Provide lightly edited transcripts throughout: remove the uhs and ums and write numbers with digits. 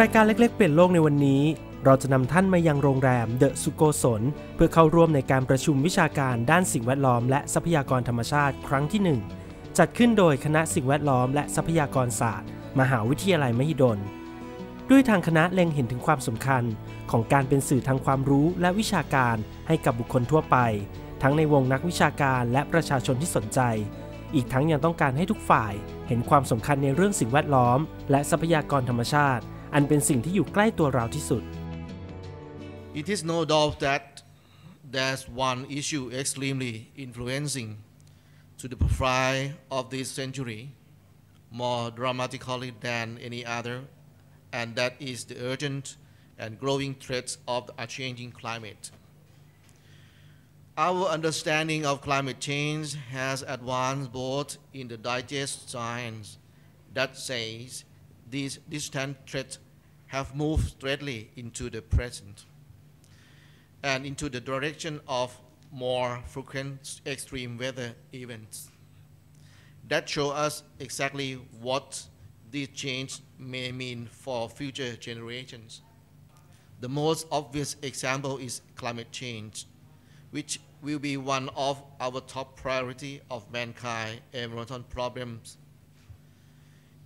รายการเล็กๆเปลี่ยนโลกในวันนี้เราจะนำท่านมายังโรงแรมเดอะสุโกศลเพื่อเข้าร่วมในการประชุมวิชาการด้านสิ่งแวดล้อมและทรัพยากรธรรมชาติครั้งที่ 1จัดขึ้นโดยคณะสิ่งแวดล้อมและทรัพยากรศาสตร์มหาวิทยาลัยมหิดลด้วยทางคณะเล็งเห็นถึงความสำคัญของการเป็นสื่อทางความรู้และวิชาการให้กับบุคคลทั่วไปทั้งในวงนักวิชาการและประชาชนที่สนใจอีกทั้งยังต้องการให้ทุกฝ่ายเห็นความสำคัญในเรื่องสิ่งแวดล้อมและทรัพยากรธรรมชาติอันเป็นสิ่งที่อยู่ใกล้ตัวเราที่สุด It is no doubt that there's one issue extremely influencing to the profile of this century more dramatically than any other, and that is the urgent and growing threat of a changing climate. Our understanding of climate change has advanced both in the digest science that says these distant threats have moved straightly into the present and into the direction of more frequent extreme weather events that show us exactly what this change may mean for future generations. The most obvious example is climate change, which will be one of our top priority of mankind environmental problems.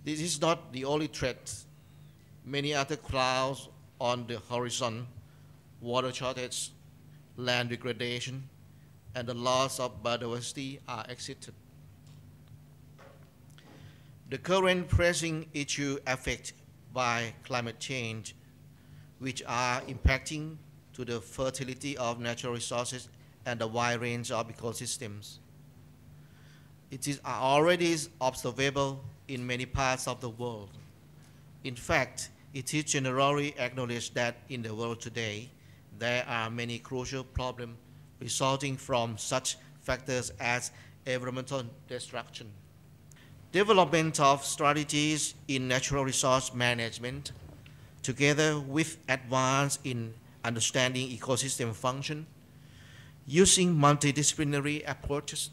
This is not the only threat. Many other clouds on the horizon, water shortage, land degradation, and the loss of biodiversity are existed. The current pressing issue affected by climate change, which are impacting to the fertility of natural resources and a wide range of ecosystems. It is already observable in many parts of the world. In fact, it is generally acknowledged that in the world today, there are many crucial problems resulting from such factors as environmental destruction. Development of strategies in natural resource management, together with advance in understanding ecosystem function, using multidisciplinary approaches,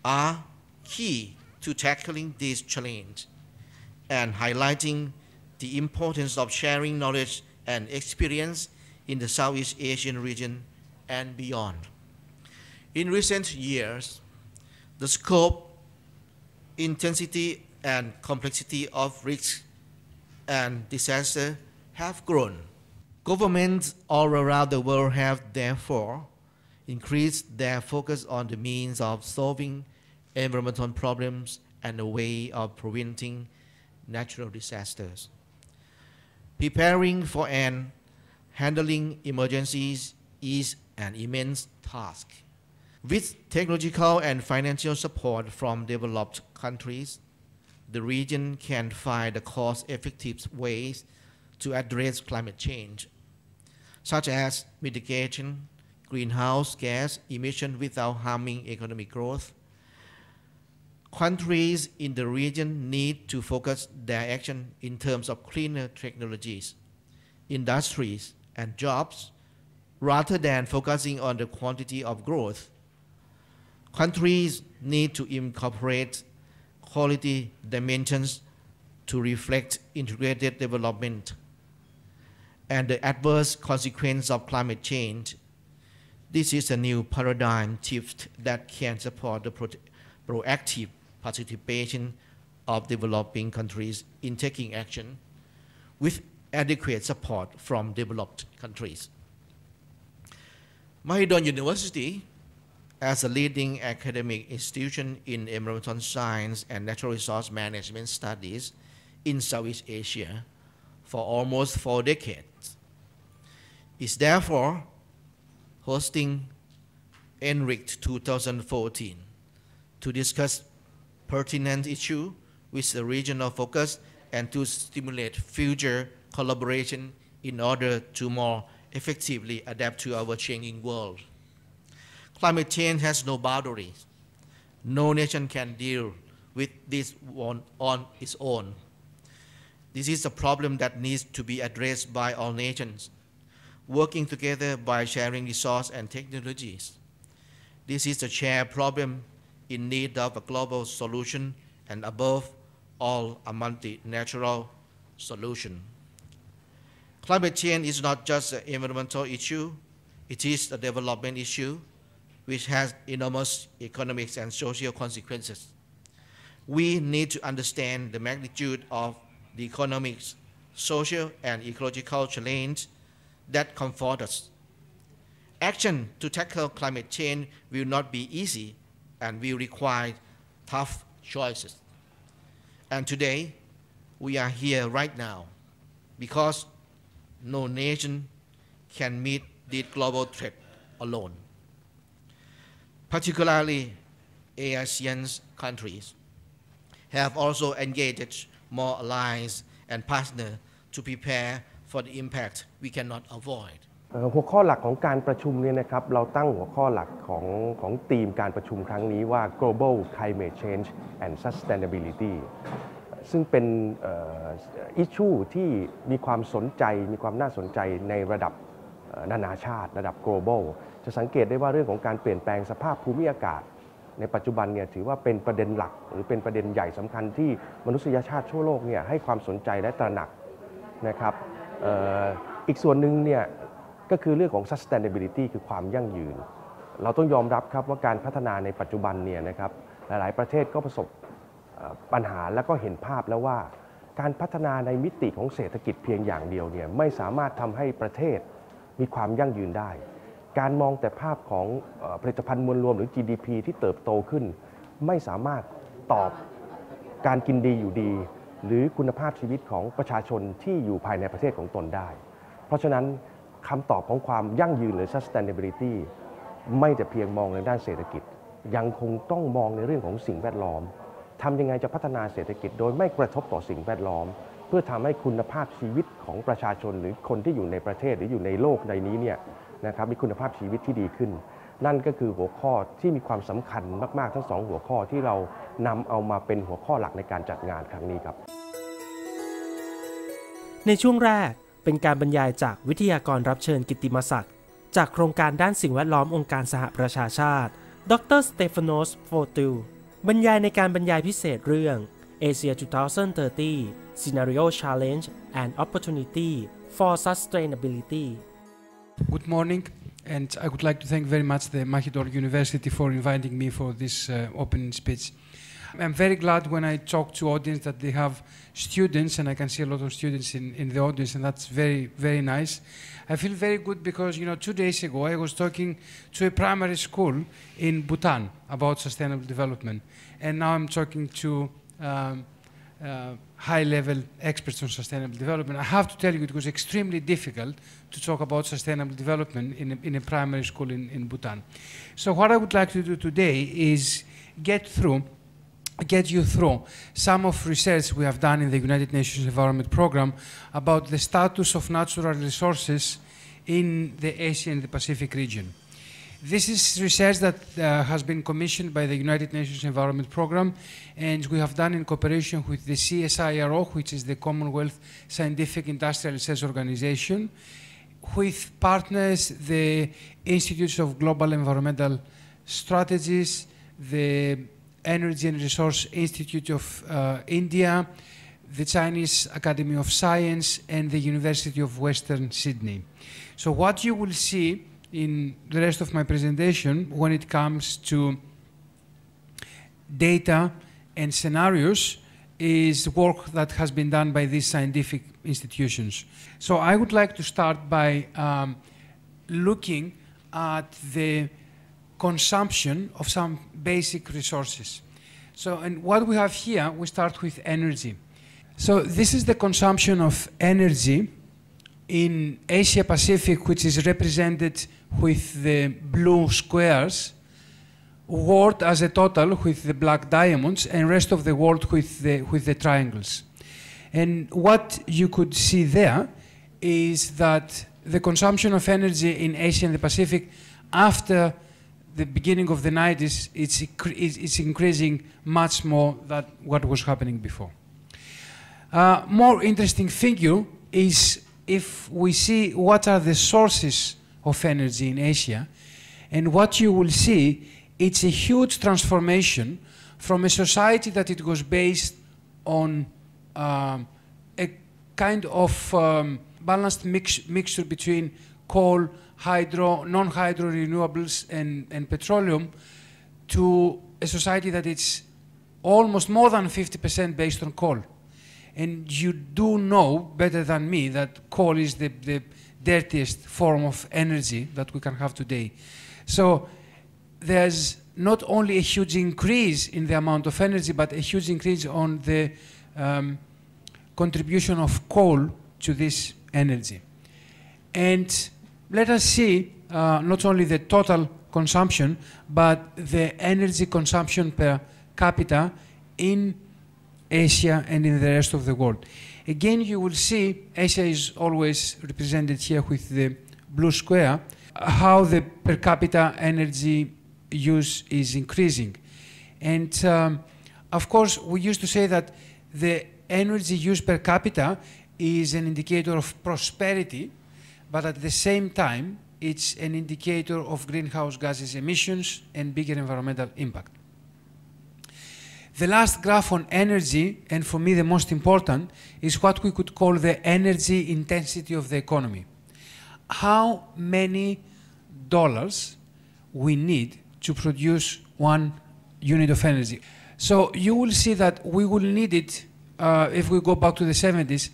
are key to tackling this challenge and highlighting the importance of sharing knowledge and experience in the Southeast Asian region and beyond. In recent years, the scope, intensity, and complexity of risks and disaster have grown. Governments all around the world have therefore increased their focus on the means of solving environmental problems and a way of preventing natural disasters. Preparing for and handling emergencies is an immense task. With technological and financial support from developed countries, the region can find cost-effective ways to address climate change, such as mitigation, greenhouse gas emission without harming economic growth. Countries in the region need to focus their action in terms of cleaner technologies, industries, and jobs, rather than focusing on the quantity of growth. Countries need to incorporate quality dimensions to reflect integrated development and the adverse consequence of climate change. This is a new paradigm shift that can support the proactive participation of developing countries in taking action with adequate support from developed countries. Mahidol University, as a leading academic institution in environmental science and natural resource management studies in Southeast Asia for almost 4 decades, is therefore hosting ENRIC 2014 to discuss pertinent issues with a regional focus and to stimulate future collaboration in order to more effectively adapt to our changing world. Climate change has no boundaries. No nation can deal with this one on its own. This is a problem that needs to be addressed by all nations, working together by sharing resources and technologies. This is a shared problem in need of a global solution and above all a multilateral solution. Climate change is not just an environmental issue, it is a development issue which has enormous economic and social consequences. We need to understand the magnitude of the economic, social, and ecological challenge that confront us. Action to tackle climate change will not be easy and will require tough choices. And today, we are here right now because no nation can meet this global threat alone. Particularly, ASEAN countries have also engaged more allies and partners to prepare for the impact we cannot avoid. หัวข้อหลักของการประชุมเนี่ยนะครับเราตั้งหัวข้อหลักของธีมการประชุมครั้งนี้ว่า Global Climate Change and Sustainability ซึ่งเป็นissue ที่มีความสนใจมีความน่าสนใจในระดับนานาชาติระดับ global จะสังเกตได้ว่าเรื่องของการเปลี่ยนแปลงสภาพภูมิอากาศในปัจจุบันเนี่ยถือว่าเป็นประเด็นหลักหรือเป็นประเด็นใหญ่สำคัญที่มนุษยชาติทั่วโลกเนี่ยให้ความสนใจและตระหนักนะครับอีกส่วนหนึ่งเนี่ยก็คือเรื่องของ sustainability คือความยั่งยืนเราต้องยอมรับครับว่าการพัฒนาในปัจจุบันเนี่ยนะครับหลายๆประเทศก็ประสบปัญหาแล้วก็เห็นภาพแล้วว่าการพัฒนาในมิติของเศรษฐกิจเพียงอย่างเดียวเนี่ยไม่สามารถทำให้ประเทศมีความยั่งยืนได้การมองแต่ภาพของผลิตภัณฑ์มวลรวมหรือ GDP ที่เติบโตขึ้นไม่สามารถตอบการกินดีอยู่ดีหรือคุณภาพชีวิตของประชาชนที่อยู่ภายในประเทศของตนได้เพราะฉะนั้นคำตอบของความยั่งยืนหรือ sustainability ไม่แต่เพียงมองในด้านเศรษฐกิจยังคงต้องมองในเรื่องของสิ่งแวดล้อมทำยังไงจะพัฒนาเศรษฐกิจโดยไม่กระทบต่อสิ่งแวดล้อมเพื่อทำให้คุณภาพชีวิตของประชาชนหรือคนที่อยู่ในประเทศหรืออยู่ในโลกในนี้เนี่ยนะครับมีคุณภาพชีวิตที่ดีขึ้นนั่นก็คือหัวข้อที่มีความสำคัญมากๆทั้งสองหัวข้อที่เรานำเอามาเป็นหัวข้อหลักในการจัดงานครั้งนี้ครับในช่วงแรกเป็นการบรรยายจากวิทยากรรับเชิญกิตติมศักดิ์จากโครงการด้านสิ่งแวดล้อมองค์การสหประชาชาติดร. Stefanos Fotiou บรรยายในการบรรยายพิเศษเรื่อง Asia 2030 Scenario Challenge and Opportunity for Sustainability. Good morning, and I would like to thank very much the Mahidol University for inviting me for this opening speech. I'm very glad when I talk to audience that they have students, and I can see a lot of students in the audience, and that's very, very nice. I feel very good because, 2 days ago I was talking to a primary school in Bhutan about sustainable development, and now I'm talking to high-level experts on sustainable development. I have to tell you it was extremely difficult to talk about sustainable development in a primary school in Bhutan. So what I would like to do today is get you through some of research we have done in the United Nations Environment Programme about the status of natural resources in the Asia and the Pacific region. This is research that has been commissioned by the United Nations Environment Programme, and we have done in cooperation with the CSIRO, which is the Commonwealth Scientific Industrial Research Organization, with partners the Institutes of Global Environmental Strategies, the Energy and Resource Institute of India, the Chinese Academy of Science, and the University of Western Sydney. So what you will see in the rest of my presentation when it comes to data and scenarios is work that has been done by these scientific institutions. So I would like to start by looking at the consumption of some basic resources. So, and what we have here, we start with energy. So this is the consumption of energy in Asia Pacific, which is represented with the blue squares, world as a total with the black diamonds, and rest of the world with the triangles. And what you could see there is that the consumption of energy in Asia and the Pacific after the beginning of the 90s, it's increasing much more than what was happening before. More interesting figure is if we see what are the sources of energy in Asia, and what you will see, it's a huge transformation from a society that it was based on a kind of balanced mixture between coal, hydro, non-hydro renewables, and petroleum to a society that it's almost more than 50% based on coal. And you do know better than me that coal is the dirtiest form of energy that we can have today. So there's not only a huge increase in the amount of energy, but a huge increase on the contribution of coal to this energy. And let us see not only the total consumption, but the energy consumption per capita in Asia and in the rest of the world. Again, you will see Asia is always represented here with the blue square, how the per capita energy use is increasing. And of course, we used to say that the energy use per capita is an indicator of prosperity, but at the same time, it's an indicator of greenhouse gases emissions and bigger environmental impact. The last graph on energy, and for me the most important, is what we could call the energy intensity of the economy. How many dollars we need to produce 1 unit of energy. So you will see that we will need it, if we go back to the 70s,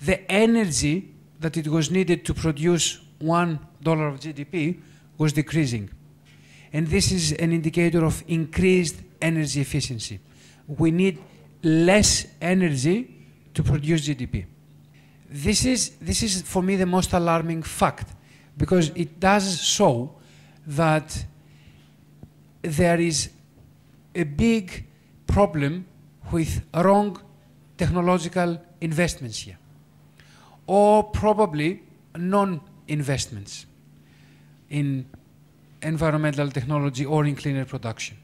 the energy that it was needed to produce $1 of GDP was decreasing. And this is an indicator of increased energy efficiency. We need less energy to produce GDP. This is for me the most alarming fact, because it does show that there is a big problem with wrong technological investments here, or probably non-investments in environmental technology or in cleaner production.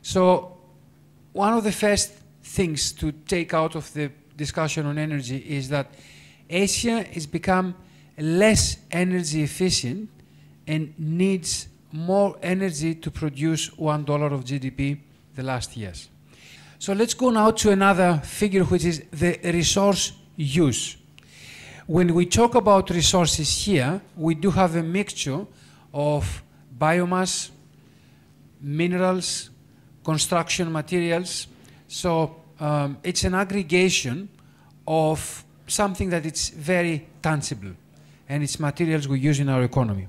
So one of the first things to take out of the discussion on energy is that Asia has become less energy efficient and needs more energy to produce $1 of GDP the last years. So let's go now to another figure, which is the resource use. When we talk about resources here, we do have a mixture of biomass, minerals, construction materials. So it's an aggregation of something that it's very tangible, and it's materials we use in our economy.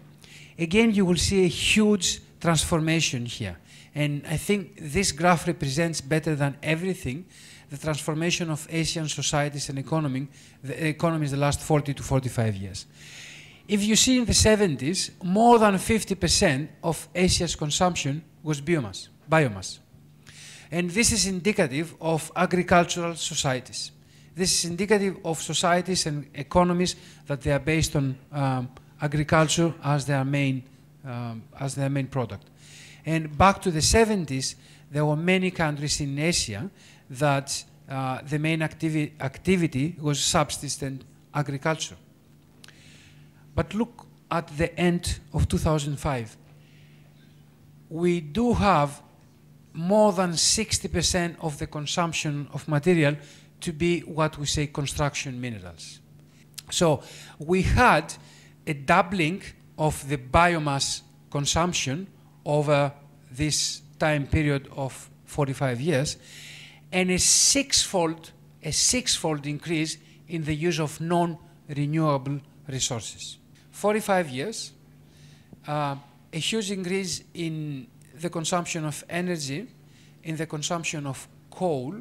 Again, you will see a huge transformation here. And I think this graph represents better than everything the transformation of Asian societies and economies the last 40 to 45 years. If you see in the 70s, more than 50% of Asia's consumption was biomass. And this is indicative of agricultural societies. This is indicative of societies and economies that they are based on agriculture as their main product. And back to the 70s, there were many countries in Asia that the main activity was subsistence agriculture. But look at the end of 2005. We do have more than 60% of the consumption of material to be what we say construction minerals. So we had a doubling of the biomass consumption over this time period of 45 years, and a six-fold increase in the use of non-renewable resources. 45 years, a huge increase in the consumption of energy, in the consumption of coal,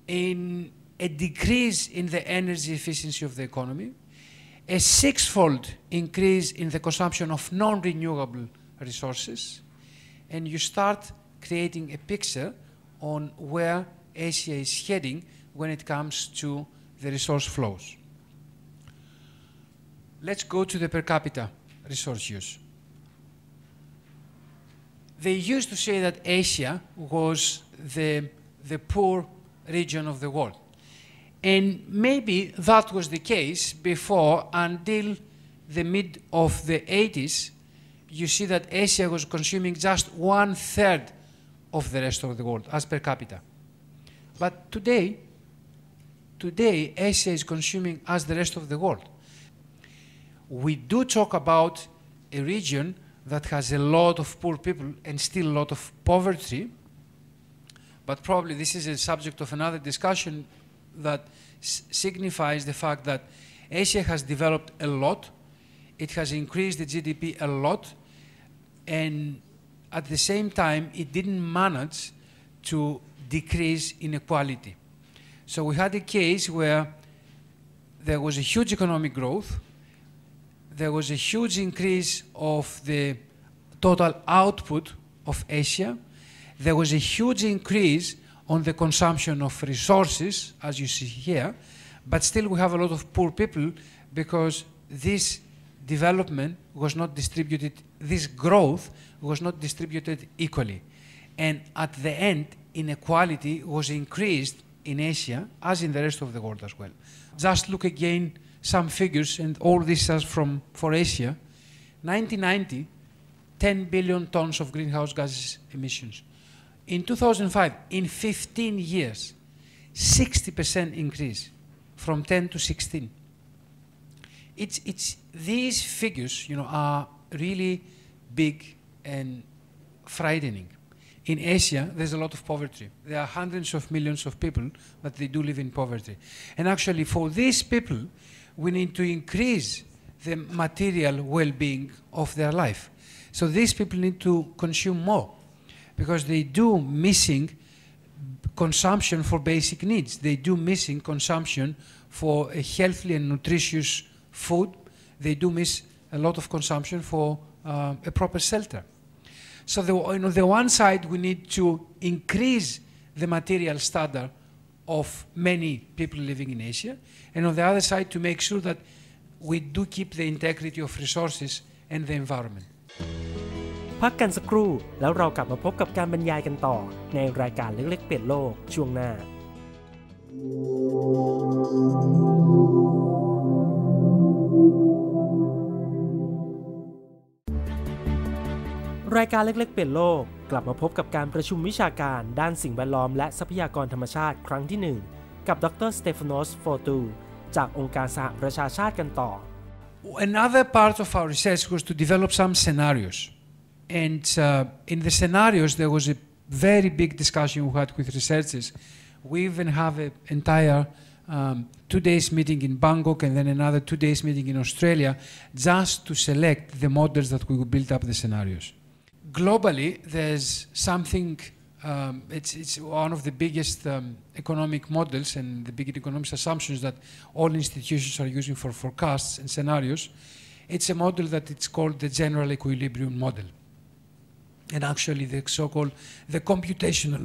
in a decrease in the energy efficiency of the economy, a six-fold increase in the consumption of non-renewable resources, and you start creating a picture on where Asia is heading when it comes to the resource flows. Let's go to the per capita resource use. They used to say that Asia was the poor region of the world. And maybe that was the case before, until the mid of the 80s, you see that Asia was consuming just 1/3 of the rest of the world as per capita. But today today Asia is consuming as the rest of the world. We do talk about a region that has a lot of poor people and still a lot of poverty, but probably this is a subject of another discussion that signifies the fact that Asia has developed a lot, it has increased the GDP a lot, and at the same time it didn't manage to decrease inequality. So we had a case where there was a huge economic growth, there was a huge increase of the total output of Asia, there was a huge increase on the consumption of resources, as you see here, but still we have a lot of poor people because this development was not distributed, this growth was not distributed equally. And at the end, inequality was increased in Asia as in the rest of the world as well. Just look again some figures, and all this is for Asia. 1990, 10 billion tons of greenhouse gases emissions. In 2005, in 15 years, 60% increase from 10 to 16. It's these figures, are really big and frightening. In Asia, there's a lot of poverty. There are hundreds of millions of people that they do live in poverty. And actually, for these people, we need to increase the material well-being of their life. So these people need to consume more because they do missing consumption for basic needs. They do missing consumption for a healthy and nutritious food. They do miss a lot of consumption for a proper shelter. So on the one side, we need to increase the material standard of many people living in Asia, and on the other side, to make sure that we do keep the integrity of resources and the environment. พักกันสักครู่แล้วเรากลับมาพบกับการบรรยายกันต่อในรายการเล็กๆเปลี่ยนโลกช่วงหน้ารายการเล็กๆเปลี่ยนโลกกลับมาพบกับการประชุมวิชาการด้านสิ่งแวดล้อมและทรัพยากรธรรมชาติครั้งที่ 1 กับดร. Stefanos Fotiou จากองค์การสหประชาชาติกันต่อ Another part of our research was to develop some scenarios. And in the scenarios, there was a very big discussion we had with researchers. We even have an entire 2 days meeting in Bangkok and then another 2 days meeting in Australia just to select the models that we would build up the scenarios. Globally, there's something, it's one of the biggest economic models and the biggest economic assumptions that all institutions are using for forecasts and scenarios. It's a model that it's called the general equilibrium model. And actually the so-called the computational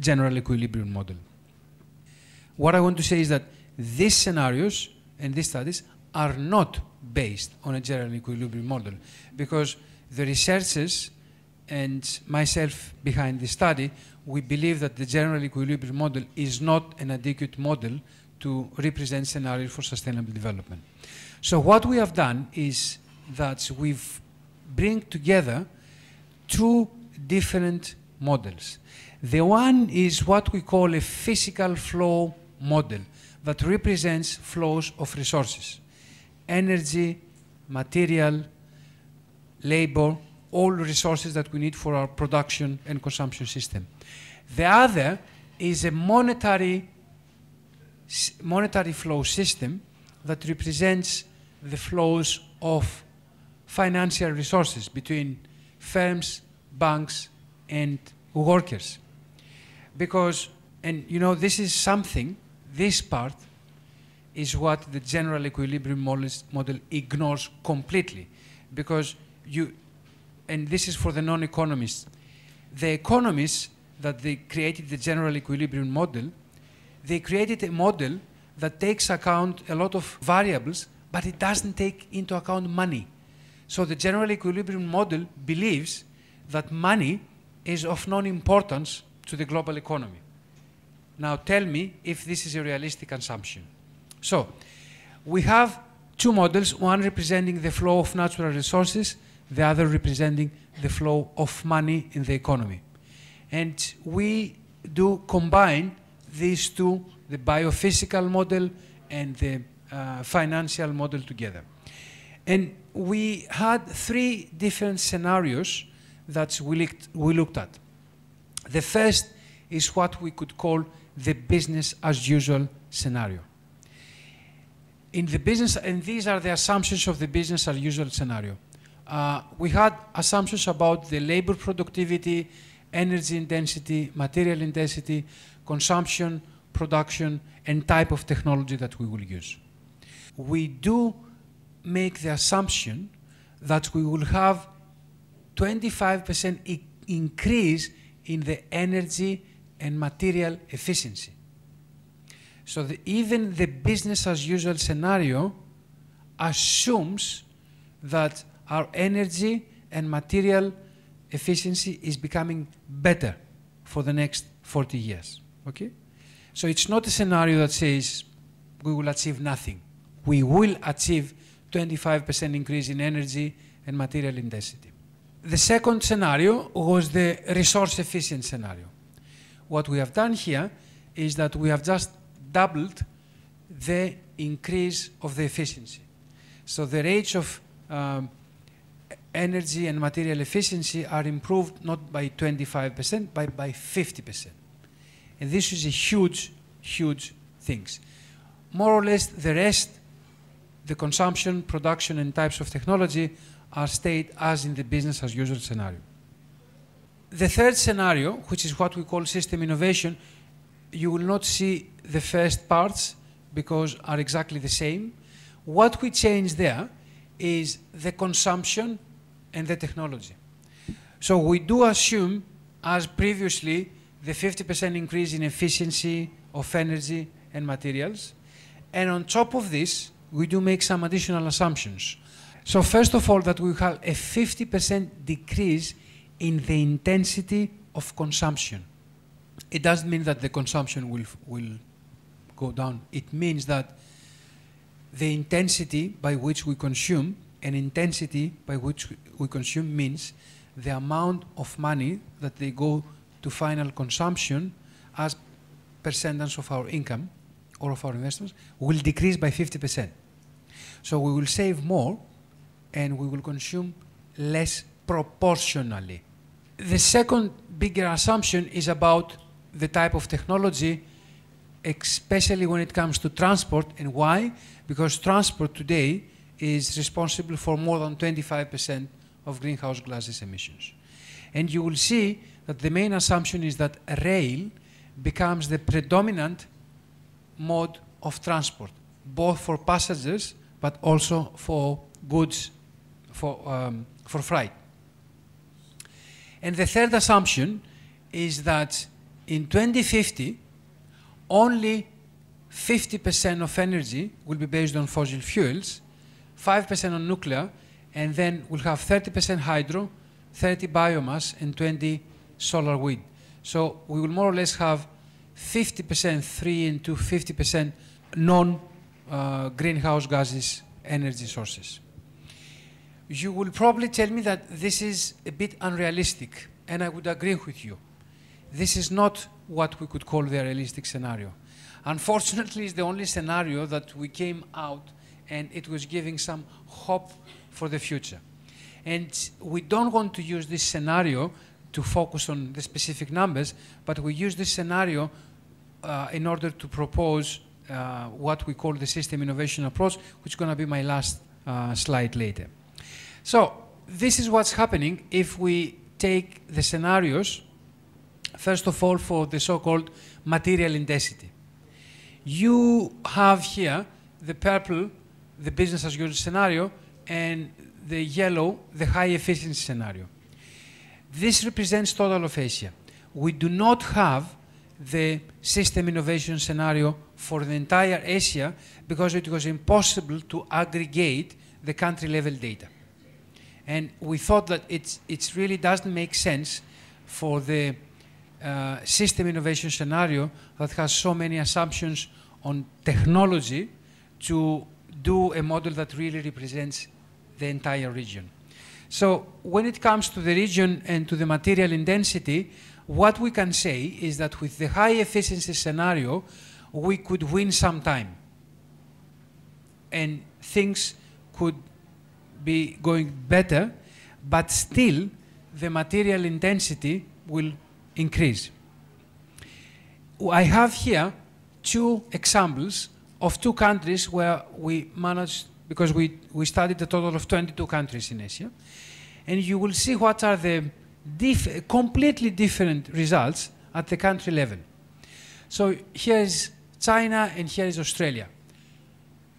general equilibrium model. What I want to say is that these scenarios and these studies are not based on a general equilibrium model because the researchers and myself behind the study, we believe that the general equilibrium model is not an adequate model to represent scenarios for sustainable development. So what we have done is that we've bring together 2 different models. The one is what we call a physical flow model that represents flows of resources, energy, material, labor, all resources that we need for our production and consumption system. The other is a monetary flow system that represents the flows of financial resources between firms, banks, and workers. Because, and this is something, this part is what the general equilibrium model ignores completely. Because and this is for the non-economists, the economists that they created the general equilibrium model, they created a model that takes account a lot of variables, but it doesn't take into account money. So the general equilibrium model believes that money is of non-importance to the global economy. Now tell me if this is a realistic assumption. So we have 2 models, one representing the flow of natural resources, the other representing the flow of money in the economy. And we do combine these 2 the biophysical model and the financial model together. And we had 3 different scenarios that we looked at. The first is what we could call the business as usual scenario. In the business, and these are the assumptions of the business as usual scenario. We had assumptions about the labor productivity, energy intensity, material intensity, consumption, production, and type of technology that we will use. We do make the assumption that we will have 25% increase in the energy and material efficiency. So even the business as usual scenario assumes that our energy and material efficiency is becoming better for the next 40 years. Okay? So it's not a scenario that says we will achieve nothing. We will achieve 25% increase in energy and material intensity. The second scenario was the resource efficient scenario. What we have done here is that we have just doubled the increase of the efficiency. So the rates of energy and material efficiency are improved not by 25%, but by 50%. And this is a huge, huge thing. More or less the rest, the consumption, production, and types of technology are stayed as in the business as usual scenario. The third scenario, which is what we call system innovation, you will not see the first parts because are exactly the same. What we change there is the consumption and the technology. So we do assume, as previously, the 50% increase in efficiency of energy and materials. And on top of this, we do make some additional assumptions. So first of all, that we have a 50% decrease in the intensity of consumption. It doesn't mean that the consumption will go down. It means that the intensity by which we consume, and intensity by which we consume means the amount of money that they go to final consumption as percentage of our income or of our investments will decrease by 50%. So we will save more and we will consume less proportionally. The second bigger assumption is about the type of technology, especially when it comes to transport. And why? Because transport today is responsible for more than 25% of greenhouse gases emissions. And you will see that the main assumption is that rail becomes the predominant mode of transport, both for passengers but also for goods, for freight. And the third assumption is that in 2050, only 50% of energy will be based on fossil fuels, 5% on nuclear, and then we'll have 30% hydro, 30 biomass, and 20 solar wind. So we will more or less have 50% 3 into 50% non-greenhouse gases energy sources. You will probably tell me that this is a bit unrealistic, and I would agree with you. This is not what we could call the realistic scenario. Unfortunately, it's the only scenario that we came out and it was giving some hope for the future. And we don't want to use this scenario to focus on the specific numbers, but we use this scenario in order to propose what we call the system innovation approach, which is going to be my last slide later. So this is what's happening if we take the scenarios, first of all, for the so-called material intensity. You have here the purple, the business as usual scenario, and the yellow, the high efficiency scenario. This represents total of Asia. We do not have the system innovation scenario for the entire Asia because it was impossible to aggregate the country-level data. And we thought that it really doesn't make sense for the system innovation scenario that has so many assumptions on technology to do a model that really represents the entire region. So when it comes to the region and to the material intensity, what we can say is that with the high efficiency scenario, we could win some time. And things could be going better, but still the material intensity will increase. I have here two examples of two countries where we managed, because we studied a total of 22 countries in Asia, and you will see what are the completely different results at the country level. So here is China and here is Australia.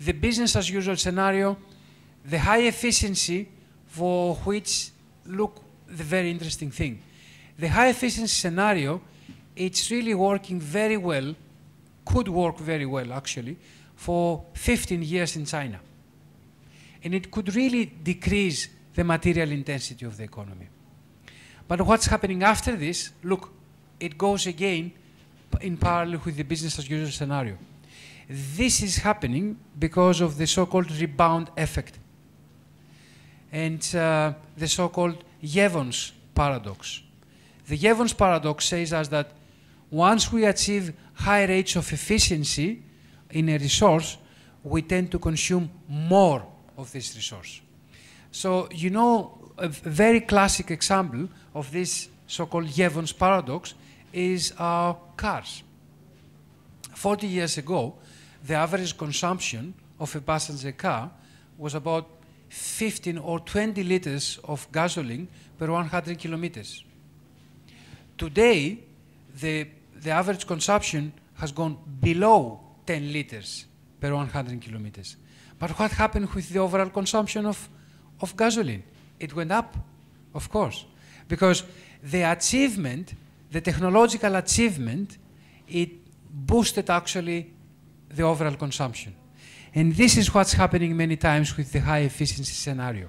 The business as usual scenario, the high efficiency for which, look, the very interesting thing. The high efficiency scenario, it's really working very well, could work very well actually, for 15 years in China. And it could really decrease the material intensity of the economy. But what's happening after this, look, it goes again in parallel with the business as usual scenario. This is happening because of the so-called rebound effect and the so-called Jevons paradox. The Jevons paradox says us that once we achieve high rates of efficiency in a resource, we tend to consume more of this resource. So, you know, a very classic example of this so-called Jevons paradox is our cars. 40 years ago, the average consumption of a passenger car was about 15 or 20 liters of gasoline per 100 kilometers. Today, the average consumption has gone below 10 liters per 100 kilometers. But what happened with the overall consumption of gasoline? It went up, of course, because the achievement, the technological achievement, it boosted actually the overall consumption. And this is what's happening many times with the high efficiency scenario.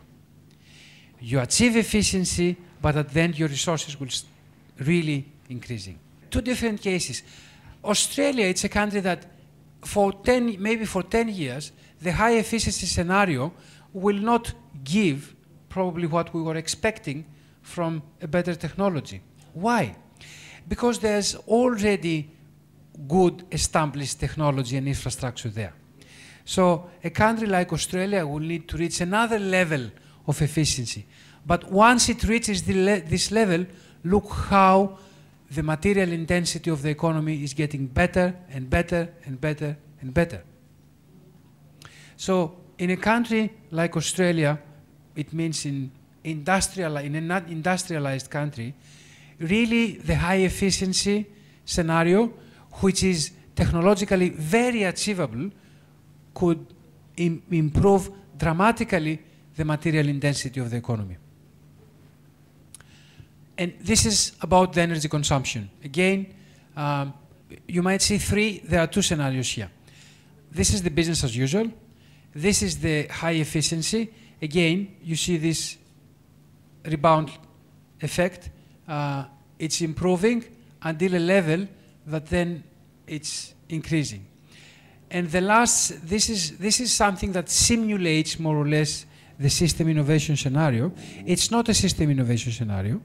You achieve efficiency, but at the end your resources will really increasing. Two different cases. Australia, it's a country that maybe for 10 years, the high efficiency scenario will not give probably what we were expecting from a better technology. Why? Because there's already good established technology and infrastructure there. So a country like Australia will need to reach another level of efficiency. But once it reaches this level, look how the material intensity of the economy is getting better and better and better and better. So in a country like Australia, it means in a not industrialized country, really the high efficiency scenario, which is technologically very achievable, could improve dramatically the material intensity of the economy. And this is about the energy consumption. Again, you might see there are two scenarios here. This is the business as usual. This is the high efficiency. Again, you see this rebound effect. It's improving until a level that then it's increasing. And the last, this is something that simulates more or less the system innovation scenario. It's not a system innovation scenario.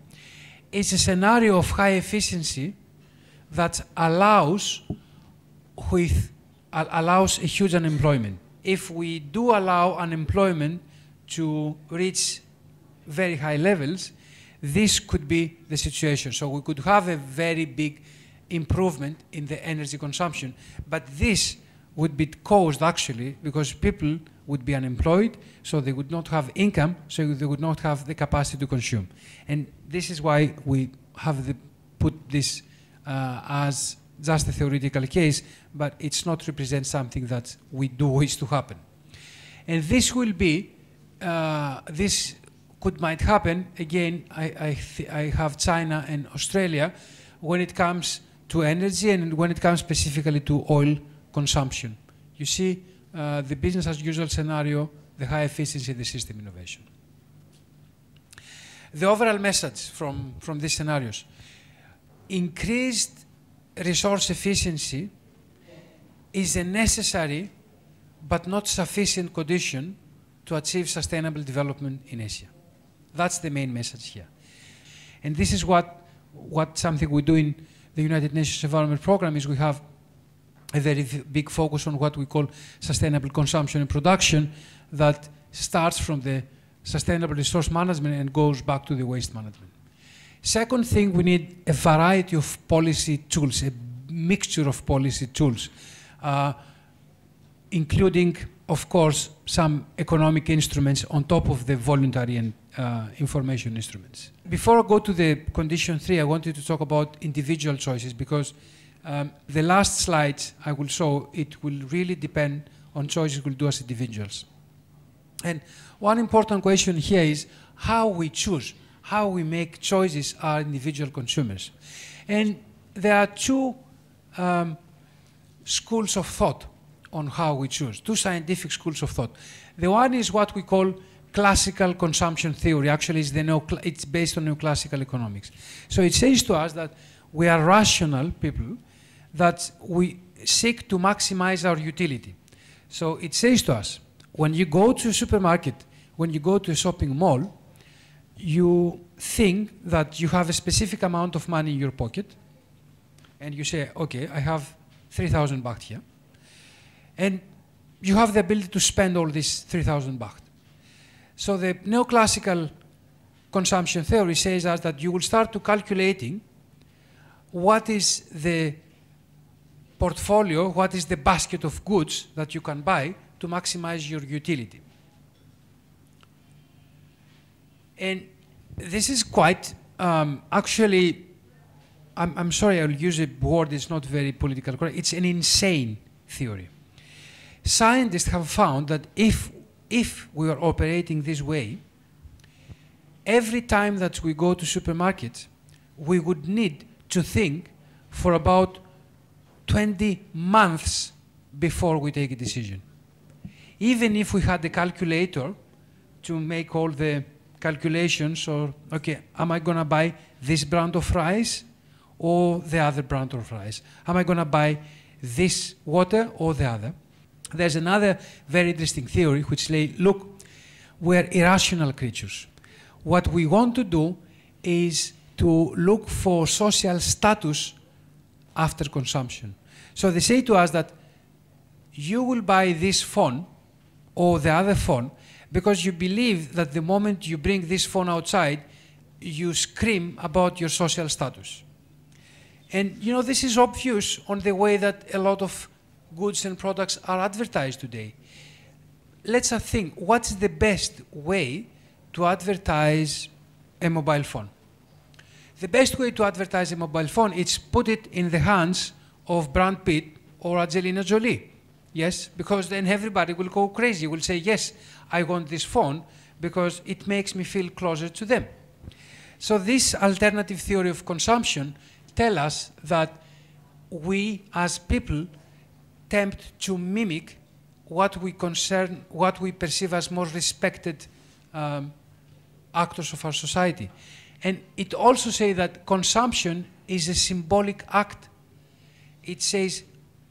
It's a scenario of high efficiency that allows a huge unemployment. If we do allow unemployment to reach very high levels, this could be the situation. So we could have a very big improvement in the energy consumption. But this would be caused actually because people would be unemployed, so they would not have income, so they would not have the capacity to consume. And this is why we have put this as just a theoretical case, but it's not represent something that we do wish to happen. And this will be, might happen, again, I have China and Australia, when it comes to energy and when it comes specifically to oil consumption. You see the business as usual scenario, the high efficiency, the system innovation. The overall message from these scenarios: increased resource efficiency is a necessary but not sufficient condition to achieve sustainable development in Asia. That's the main message here. And this is what something we do in the United Nations Environment Programme is we have a very big focus on what we call sustainable consumption and production that starts from the sustainable resource management and goes back to the waste management. Second thing, we need a variety of policy tools, a mixture of policy tools, including, of course, some economic instruments on top of the voluntary and information instruments. Before I go to the condition 3, I wanted to talk about individual choices because the last slides I will show, it will really depend on choices we'll do as individuals. And one important question here is how we choose, how we make choices as individual consumers. And there are two schools of thought on how we choose, two scientific schools of thought. The one is what we call classical consumption theory. Actually, it's based on neoclassical economics. So it says to us that we are rational people, that we seek to maximize our utility. So it says to us, when you go to a supermarket, when you go to a shopping mall, you think that you have a specific amount of money in your pocket, and you say, okay, I have 3,000 baht here. And you have the ability to spend all this 3,000 baht. So the neoclassical consumption theory says us that you will start to calculating what is the portfolio, what is the basket of goods that you can buy to maximize your utility. And this is quite, actually, I'm sorry, I'll use a word that's not very politically correct. It's an insane theory. Scientists have found that if we are operating this way, every time that we go to supermarkets, we would need to think for about 20 months before we take a decision. Even if we had a calculator to make all the calculations, or, okay, am I going to buy this brand of rice or the other brand of rice? Am I going to buy this water or the other? There's another very interesting theory which says, look, we're irrational creatures. What we want to do is to look for social status after consumption. So they say to us that you will buy this phone or the other phone because you believe that the moment you bring this phone outside, you scream about your social status. And you know, this is obvious on the way that a lot of goods and products are advertised today. Let's think, what's the best way to advertise a mobile phone? The best way to advertise a mobile phone is put it in the hands of Brad Pitt or Angelina Jolie. Yes, because then everybody will go crazy, will say, yes, I want this phone because it makes me feel closer to them. So this alternative theory of consumption tells us that we as people tempt to mimic what we perceive as more respected actors of our society. And it also says that consumption is a symbolic act. It says,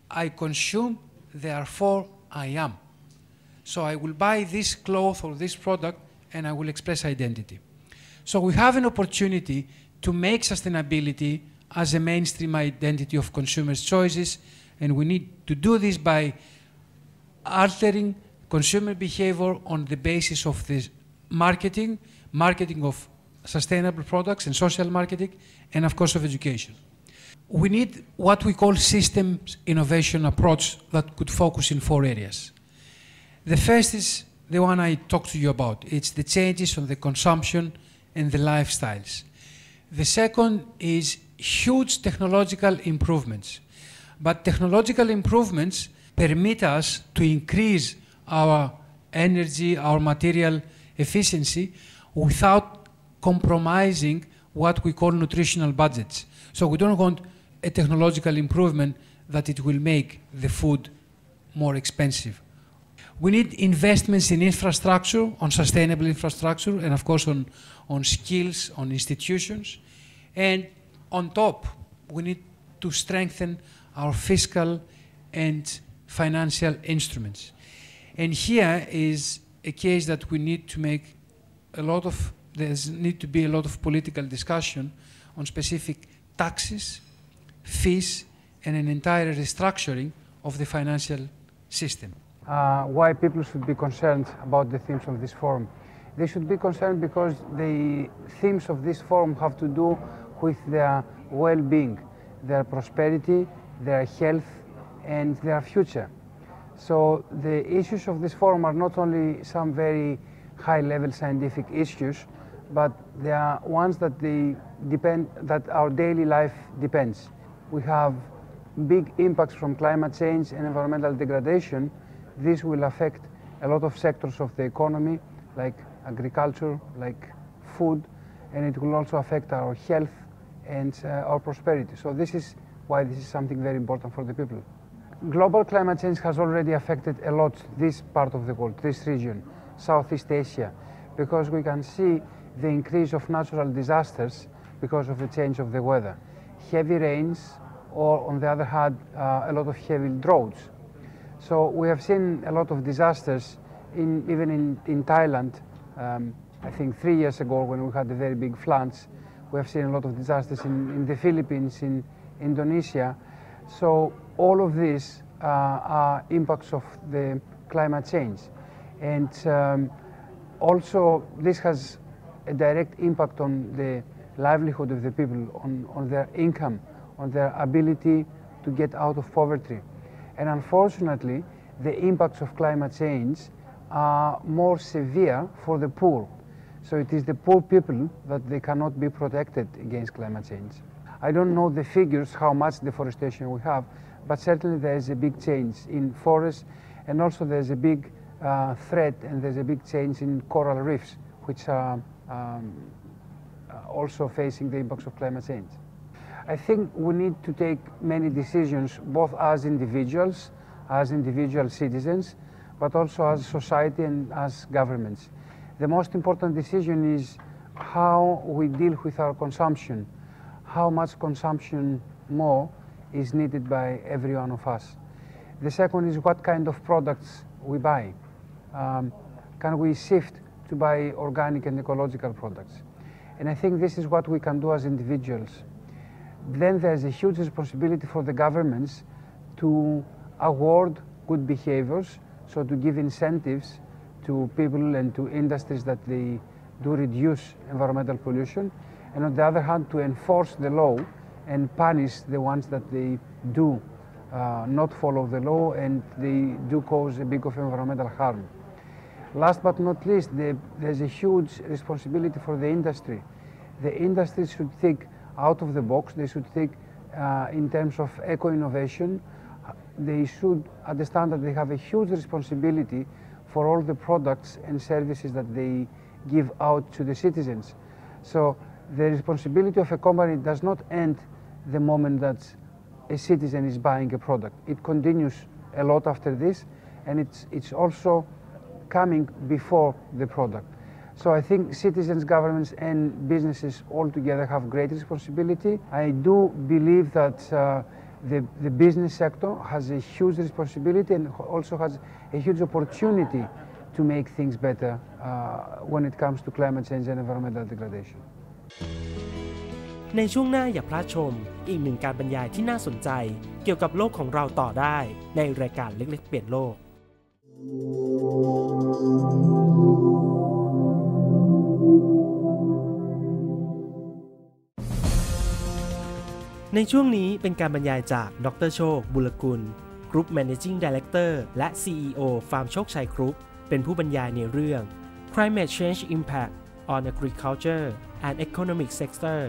I consume, therefore I am. So I will buy this cloth or this product and I will express identity. So we have an opportunity to make sustainability as a mainstream identity of consumers' choices, and we need to do this by altering consumer behavior on the basis of the marketing of sustainable products and social marketing, and of course of education. We need what we call systems innovation approach that could focus in 4 areas. The first is the one I talked to you about. It's the changes on the consumption and the lifestyles. The second is huge technological improvements. But technological improvements permit us to increase our energy, our material efficiency without compromising what we call nutritional budgets. So we don't want a technological improvement that it will make the food more expensive. We need investments in infrastructure, on sustainable infrastructure, and of course on skills, on institutions. And on top, we need to strengthen our fiscal and financial instruments. And here is a case that we need to make there's need to be a lot of political discussion on specific taxes, fees, and an entire restructuring of the financial system. Why people should be concerned about the themes of this forum? They should be concerned because the themes of this forum have to do with their well-being, their prosperity, their health, and their future. So the issues of this forum are not only some very high-level scientific issues, but they are ones that that our daily life depends. We have big impacts from climate change and environmental degradation. This will affect a lot of sectors of the economy, like agriculture, like food, and it will also affect our health and our prosperity. So this is why this is something very important for the people. Global climate change has already affected a lot this part of the world, this region, Southeast Asia, because we can see the increase of natural disasters because of the change of the weather. Heavy rains, or on the other hand, a lot of heavy droughts. So we have seen a lot of disasters even in Thailand. I think 3 years ago when we had the very big floods, we have seen a lot of disasters in the Philippines, in Indonesia. So all of these are impacts of the climate change. And also this has a direct impact on the livelihood of the people, on their income, on their ability to get out of poverty. And unfortunately, the impacts of climate change are more severe for the poor. So it is the poor people that they cannot be protected against climate change. I don't know the figures, how much deforestation we have, but certainly there is a big change in forests, and also there's a big threat, and there's a big change in coral reefs, which are also facing the impacts of climate change. I think we need to take many decisions, both as individuals, as individual citizens, but also as society and as governments. The most important decision is how we deal with our consumption, how much consumption more is needed by every one of us. The second is what kind of products we buy. Can we shift to buy organic and ecological products? And I think this is what we can do as individuals. Then there's a huge responsibility for the governments to award good behaviors, so to give incentives to people and to industries that they do reduce environmental pollution, and on the other hand to enforce the law and punish the ones that they do not follow the law and they do cause a big of environmental harm. Last but not least, there's a huge responsibility for the industry. The industry should think out of the box. They should think in terms of eco-innovation. They should understand that they have a huge responsibility for all the products and services that they give out to the citizens. So the responsibility of a company does not end the moment that a citizen is buying a product. It continues a lot after this, and it's also coming before the product. So I think citizens, governments, and businesses all together have great responsibility. I do believe that the business sector has a huge responsibility and also has a huge opportunity to make things better when it comes to climate change and environmental degradation. ในช่วงหน้าอย่าพลาดชมอีกหนึ่งการบรรยายที่น่าสนใจเกี่ยวกับโลกของเราต่อได้ในรายการเล็กๆเปลี่ยนโลกในช่วงนี้เป็นการบรรยายจากดร.โชค บุรกุล Group Managing Director และ CEO ฟาร์มโชคชัยกรุ๊ปเป็นผู้บรรยายในเรื่อง Climate Change Impact on Agriculture and Economic Sector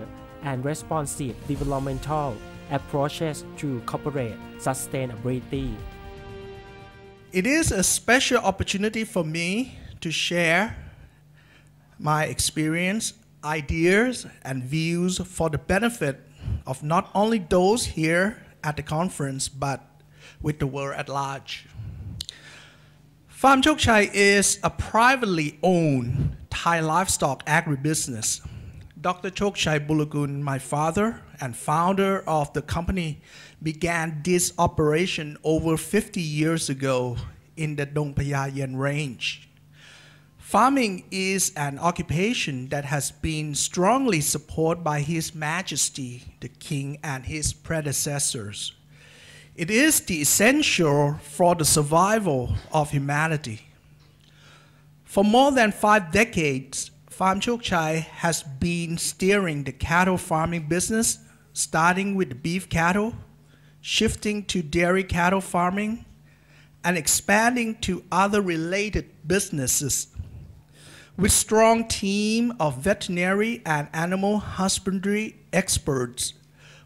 and Responsive Developmental Approaches to Corporate Sustainability. It is a special opportunity for me to share my experience, ideas, and views for the benefit of not only those here at the conference, but with the world at large. Farm Chok Chai is a privately owned Thai livestock agribusiness. Dr. Chok Chai Bulagun, my father and founder of the company, began this operation over 50 years ago in the Dong Phaya Yen range. Farming is an occupation that has been strongly supported by His Majesty, the King, and his predecessors. It is the essential for the survival of humanity. For more than 5 decades, Farm Chok Chai has been steering the cattle farming business, starting with the beef cattle, shifting to dairy cattle farming, and expanding to other related businesses. With a strong team of veterinary and animal husbandry experts,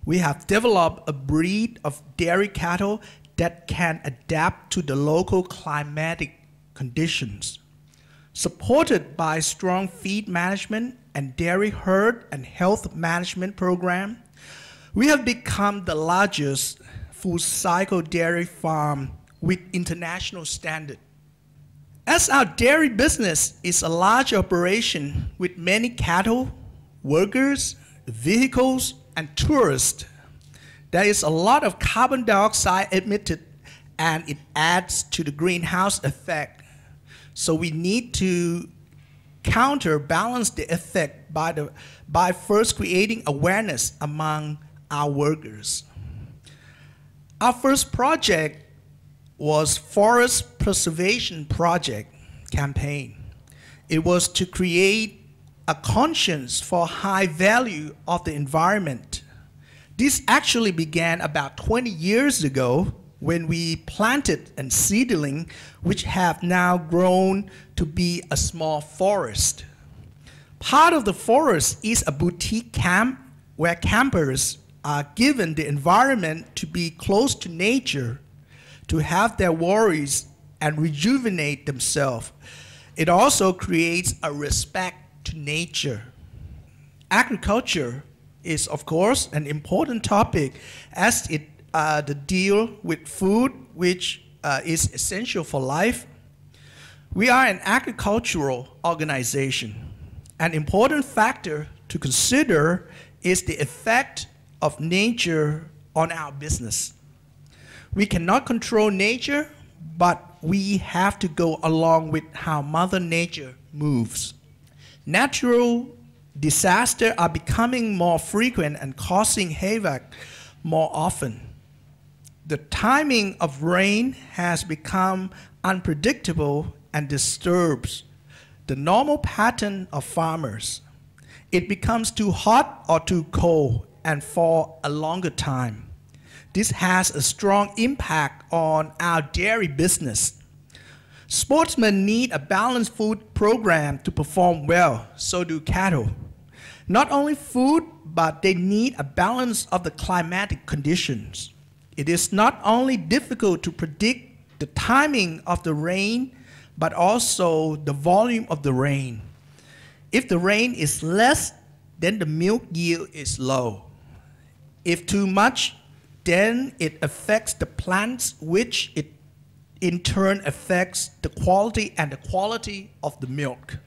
we have developed a breed of dairy cattle that can adapt to the local climatic conditions. Supported by strong feed management and dairy herd and health management program, we have become the largest full-cycle dairy farm with international standard. As our dairy business is a large operation with many cattle, workers, vehicles, and tourists, there is a lot of carbon dioxide emitted, and it adds to the greenhouse effect. So we need to counterbalance the effect by first creating awareness among our workers. Our first project was Forest Preservation Project campaign. It was to create a conscience for high value of the environment. This actually began about 20 years ago when we planted a seedling which have now grown to be a small forest. Part of the forest is a boutique camp where campers are given the environment to be close to nature, to have their worries and rejuvenate themselves. It also creates a respect to nature. Agriculture is, of course, an important topic as it the deal with food, which is essential for life. We are an agricultural organization. An important factor to consider is the effect of nature on our business. We cannot control nature, but we have to go along with how Mother Nature moves. Natural disasters are becoming more frequent and causing havoc more often. The timing of rain has become unpredictable and disturbs the normal pattern of farmers. It becomes too hot or too cold and for a longer time. This has a strong impact on our dairy business. Sportsmen need a balanced food program to perform well, so do cattle. Not only food, but they need a balance of the climatic conditions. It is not only difficult to predict the timing of the rain, but also the volume of the rain. If the rain is less, then the milk yield is low. If too much, then it affects the plants, which it in turn affects the quality of the milk.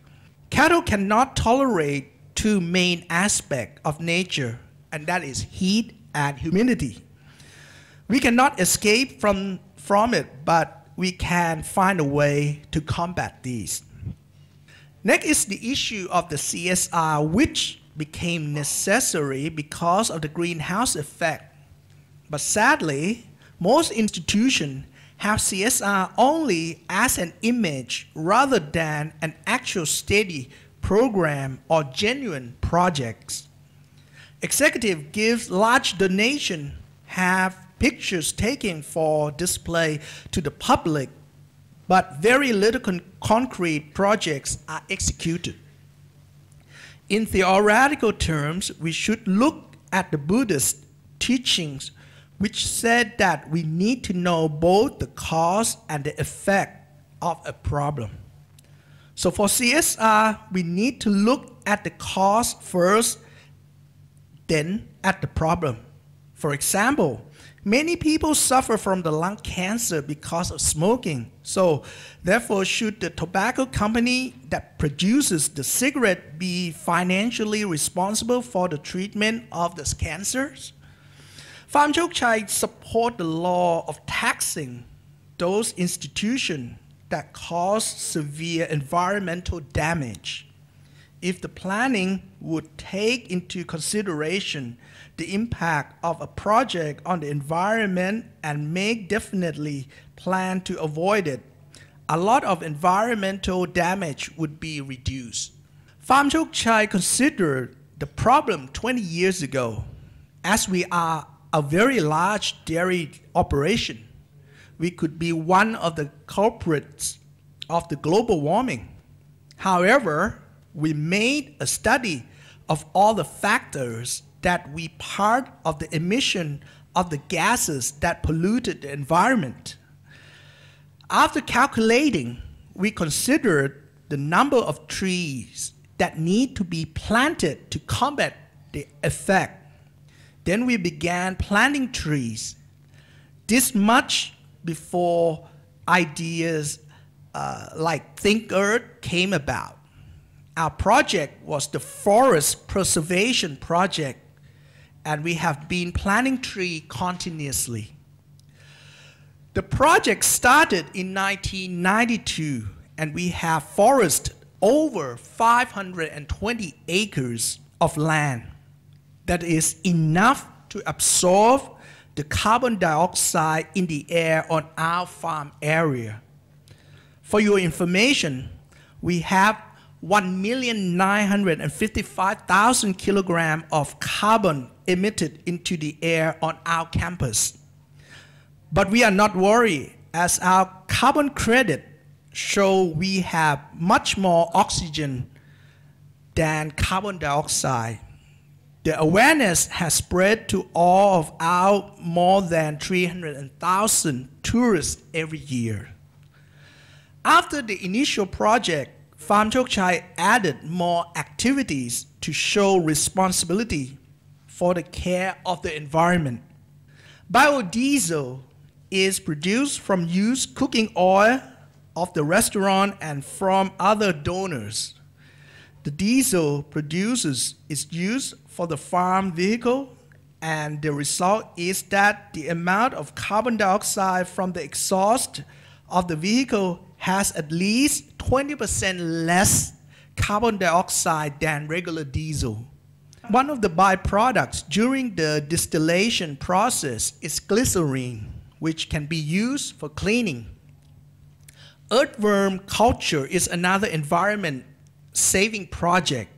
Cattle cannot tolerate two main aspects of nature, and that is heat and humidity. We cannot escape from it, but we can find a way to combat these. Next is the issue of the CSR, which became necessary because of the greenhouse effect. But sadly, most institutions have CSR only as an image rather than an actual steady program or genuine projects. Executive gives large donation, have pictures taken for display to the public, but very little concrete projects are executed. In theoretical terms, we should look at the Buddhist teachings, which said that we need to know both the cause and the effect of a problem. So for CSR, we need to look at the cause first, then at the problem. For example, many people suffer from the lung cancer because of smoking. So therefore, should the tobacco company that produces the cigarette be financially responsible for the treatment of the cancers? Farm Chok Chai support the law of taxing those institutions that cause severe environmental damage. if the planning would take into consideration the impact of a project on the environment and make definitely plan to avoid it, a lot of environmental damage would be reduced. Farm Chok Chai considered the problem 20 years ago. As we are a very large dairy operation, we could be one of the culprits of the global warming. However, we made a study of all the factors that we part of the emission of the gases that polluted the environment. After calculating, we considered the number of trees that need to be planted to combat the effect. Then we began planting trees. This much before ideas like Think Earth came about. Our project was the Forest Preservation Project, and we have been planting trees continuously. The project started in 1992, and we have forested over 520 acres of land. That is enough to absorb the carbon dioxide in the air on our farm area. For your information, we have 1,955,000 kilograms of carbon emitted into the air on our campus. But we are not worried, as our carbon credit show we have much more oxygen than carbon dioxide. The awareness has spread to all of our more than 300,000 tourists every year. After the initial project, Farm Chok Chai added more activities to show responsibility for the care of the environment. Biodiesel is produced from used cooking oil of the restaurant and from other donors. The diesel produced is used for the farm vehicle, and the result is that the amount of carbon dioxide from the exhaust of the vehicle has at least 20% less carbon dioxide than regular diesel. One of the byproducts during the distillation process is glycerine, which can be used for cleaning. Earthworm culture is another environment-saving project.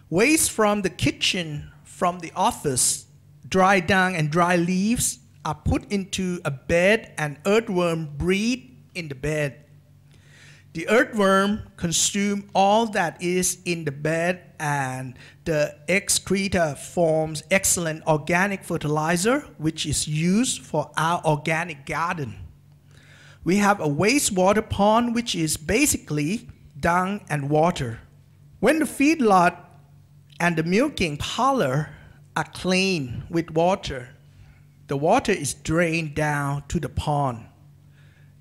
Waste from the kitchen, from the office, dry dung and dry leaves are put into a bed and earthworm breed in the bed. The earthworm consume all that is in the bed, and the excreta forms excellent organic fertilizer, which is used for our organic garden. We have a wastewater pond, which is basically dung and water. When the feedlot and the milking parlor are cleaned with water, the water is drained down to the pond.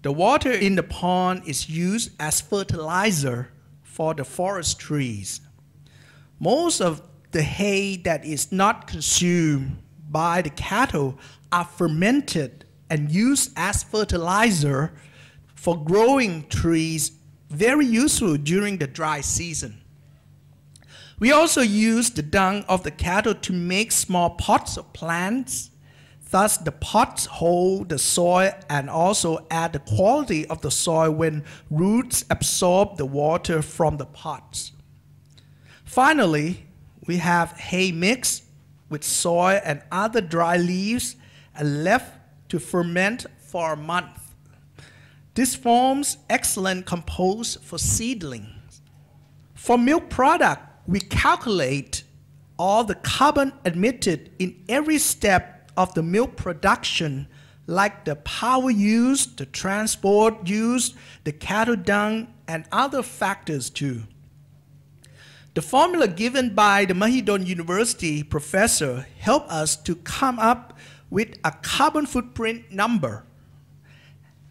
The water in the pond is used as fertilizer for the forest trees. Most of the hay that is not consumed by the cattle are fermented and used as fertilizer for growing trees, very useful during the dry season. We also use the dung of the cattle to make small pots of plants. Thus, the pots hold the soil and also add the quality of the soil when roots absorb the water from the pots. Finally, we have hay mixed with soil and other dry leaves and left to ferment for a month. This forms excellent compost for seedlings. For milk product, we calculate all the carbon emitted in every step of the milk production, like the power used, the transport used, the cattle dung, and other factors too. The formula given by the Mahidol University professor helped us to come up with a carbon footprint number.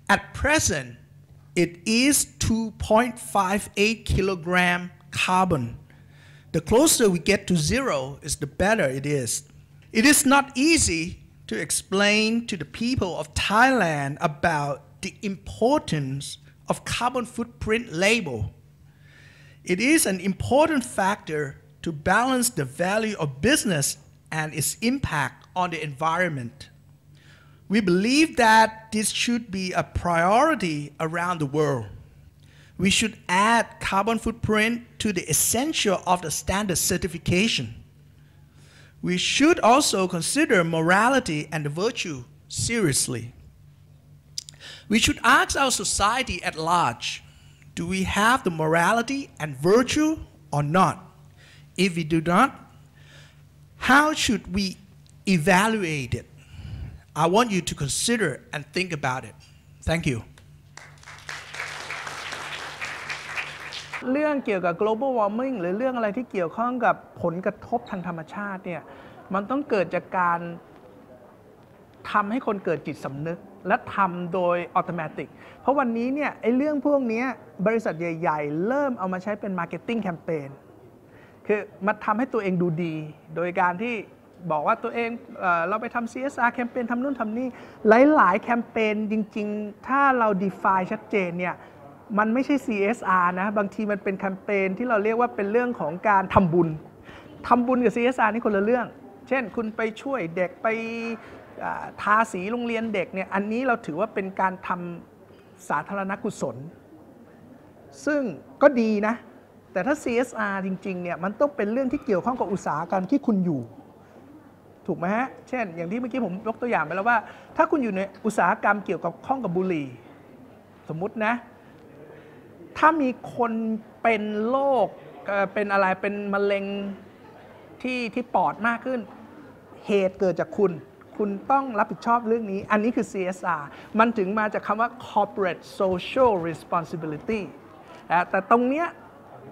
At present, it is 2.58 kilogram carbon. The closer we get to zero is the better it is. It is not easy to explain to the people of Thailand about the importance of carbon footprint label. It is an important factor to balance the value of business and its impact on the environment. We believe that this should be a priority around the world. We should add carbon footprint to the essential of the standard certification. We should also consider morality and virtue seriously. We should ask our society at large, do we have the morality and virtue or not? If we do not, how should we evaluate it? I want you to consider and think about it. Thank you. เรื่องเกี่ยวกับ global warming หรือเรื่องอะไรที่เกี่ยวข้องกับผลกระทบทางธรรมชาติเนี่ยมันต้องเกิดจากการทำให้คนเกิดจิตสำนึกและทำโดยอัตโนมัติ เพราะวันนี้เนี่ยไอ้เรื่องพวกนี้บริษัทใหญ่ๆเริ่มเอามาใช้เป็น marketing campaign คือมาทำให้ตัวเองดูดีโดยการที่บอกว่าตัวเองเราไปทำ CSR แคมเปญทำนู่นทำนี่หลายๆแคมเปญจริงๆถ้าเรา define ชัดเจนเนี่ยมันไม่ใช่ CSR นะบางทีมันเป็นแคมเปญที่เราเรียกว่าเป็นเรื่องของการทำบุญกับ CSR นี่คนละเรื่องเช่นคุณไปช่วยเด็กไปทาสีโรงเรียนเด็กเนี่ยอันนี้เราถือว่าเป็นการทำสาธารณกุศลซึ่งก็ดีนะแต่ถ้า CSR จริงๆเนี่ยมันต้องเป็นเรื่องที่เกี่ยวข้องกับอุตสาหกรรมที่คุณอยู่ถูกไหมฮะเช่นอย่างที่เมื่อกี้ผมยกตัวอย่างไปแล้วว่าถ้าคุณอยู่ในอุตสาหกรรมเกี่ยวกับข้องกับบุหรี่สมมุตินะถ้ามีคนเป็นโรคเป็นอะไรเป็นมะเร็งที่ปอดมากขึ้นเหตุเกิดจากคุณต้องรับผิดชอบเรื่องนี้อันนี้คือ CSR มันถึงมาจากคำว่า corporate social responsibility แต่ตรงเนี้ย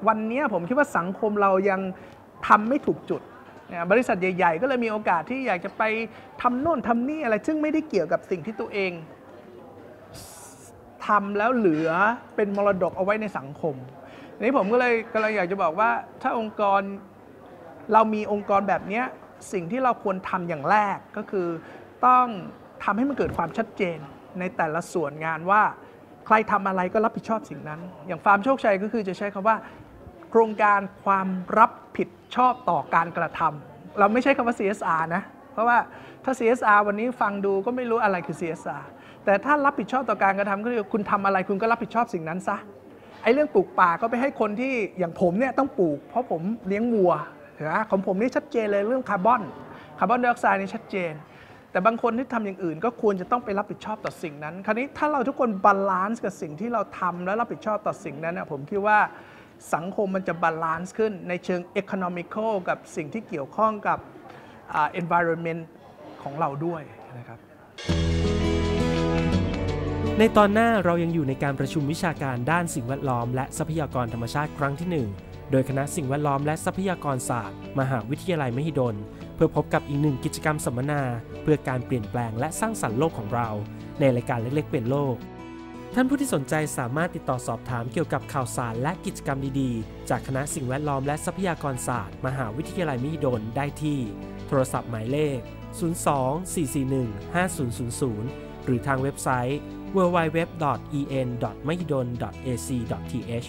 วันนี้ผมคิดว่าสังคมเรายังทำไม่ถูกจุดบริษัทใหญ่ๆก็เลยมีโอกาสที่อยากจะไปทำโน่นทำนี่อะไรซึ่งไม่ได้เกี่ยวกับสิ่งที่ตัวเองทำแล้วเหลือเป็นมรดกเอาไว้ในสังคมนี้ผมก็เลยกำลังอยากจะบอกว่าถ้าองค์กรเรามีองค์กรแบบนี้สิ่งที่เราควรทำอย่างแรกก็คือต้องทำให้มันเกิดความชัดเจนในแต่ละส่วนงานว่าใครทำอะไรก็รับผิดชอบสิ่งนั้นอย่างฟาร์มโชคชัยก็คือจะใช้คำว่าโครงการความรับผิดชอบต่อการกระทำเราไม่ใช้คำว่า CSR นะเพราะว่าถ้า CSR วันนี้ฟังดูก็ไม่รู้อะไรคือ CSR แต่ถ้ารับผิดชอบต่อการกระทำก็คือคุณทำอะไรคุณก็รับผิดชอบสิ่งนั้นซะไอ้เรื่องปลูกป่าก็ไปให้คนที่อย่างผมเนี่ยต้องปลูกเพราะผมเลี้ยงวัวนะของผมนี่ชัดเจนเลยเรื่องคาร์บอนไดออกไซด์นี่ชัดเจนแต่บางคนที่ทำอย่างอื่นก็ควรจะต้องไปรับผิดชอบต่อสิ่งนั้นคราวนี้ถ้าเราทุกคนบาลานซ์กับสิ่งที่เราทำและรับผิดชอบต่อสิ่งนั้นนะผมคิดว่าสังคมมันจะบาลานซ์ขึ้นในเชิง economical กับสิ่งที่เกี่ยวข้องกับ environment ของเราด้วยนะครับในตอนหน้าเรายังอยู่ในการประชุมวิชาการด้านสิ่งแวดล้อมและทรัพยากรธรรมชาติครั้งที่1โดยคณะสิ่งแวดล้อมและทรัพยากรศาสตร์มหาวิทยาลัยมหิดลเพื่อพบกับอีกหนึ่งกิจกรรมสัมมนาเพื่อการเปลี่ยนแปลงและสร้างสรรค์โลกของเราในรายการเล็กๆเปลี่ยนโลกท่านผู้ที่สนใจสามารถติดต่อสอบถามเกี่ยวกับข่าวสารและกิจกรรมดีๆจากคณะสิ่งแวดล้อมและทรัพยากรศาสตร์มหาวิทยาลัยมหิดลได้ที่โทรศัพท์หมายเลข02-441-5000 หรือทางเว็บไซต์ www.en.mahidol.ac.th